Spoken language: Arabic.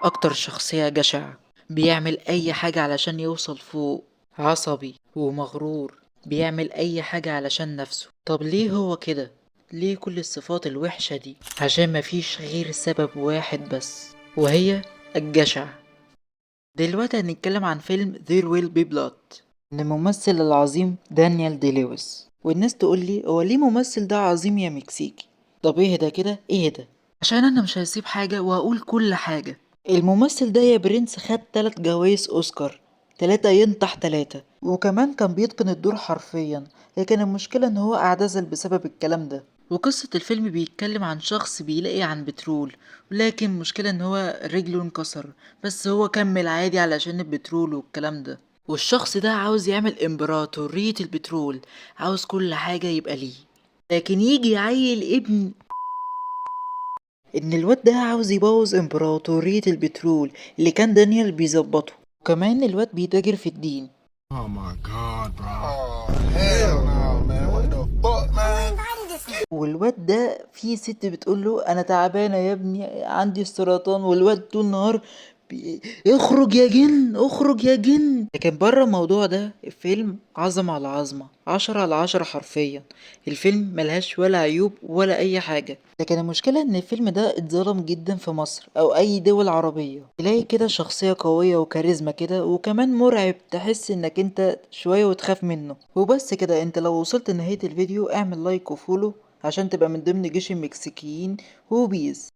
أكتر شخصية جشعة، بيعمل أي حاجة علشان يوصل فوق، عصبي ومغرور، بيعمل أي حاجة علشان نفسه. طب ليه هو كده؟ ليه كل الصفات الوحشة دي؟ عشان مفيش غير سبب واحد بس، وهي الجشع. دلوقتي هنتكلم عن فيلم There Will Be Blood للممثل العظيم دانيال دي لويس. والناس تقول لي هو ليه ممثل ده عظيم يا مكسيكي؟ طب اهدى كده اهدى، عشان انا مش هسيب حاجة واقول كل حاجة. الممثل ده يا برنس خد 3 جوائز اوسكار، 3 ينطح 3، وكمان كان بيتقن الدور حرفيا. لكن المشكلة ان هو اعتزل بسبب الكلام ده. وقصة الفيلم بيتكلم عن شخص بيلاقي عن بترول، ولكن مشكلة ان هو رجله انكسر، بس هو كمل عادي علشان البترول والكلام ده. والشخص ده عاوز يعمل امبراطورية البترول، عاوز كل حاجة يبقى ليه. لكن يجي عيل ابن ان الواد ده عاوز يبوظ امبراطورية البترول اللي كان دانيال بيظبطه. وكمان الواد بيتاجر في الدين. Oh my God, bro. Oh, hell no, man. What the fuck, man? والواد ده في ست بتقوله انا تعبانة يا ابني عندي السرطان، والواد طول النهار اخرج يا جن اخرج يا جن. لكن بره الموضوع ده الفيلم عظمة على عظمة، 10 على 10 حرفيا. الفيلم ملهاش ولا عيوب ولا اي حاجة. لكن المشكلة ان الفيلم ده اتظلم جدا في مصر او اي دول عربية. تلاقي كده شخصية قوية وكاريزما كده، وكمان مرعب، تحس انك انت شوية وتخاف منه. وبس كده، انت لو وصلت لنهاية الفيديو اعمل لايك وفولو عشان تبقى من ضمن جيش المكسيكيين. وبيس.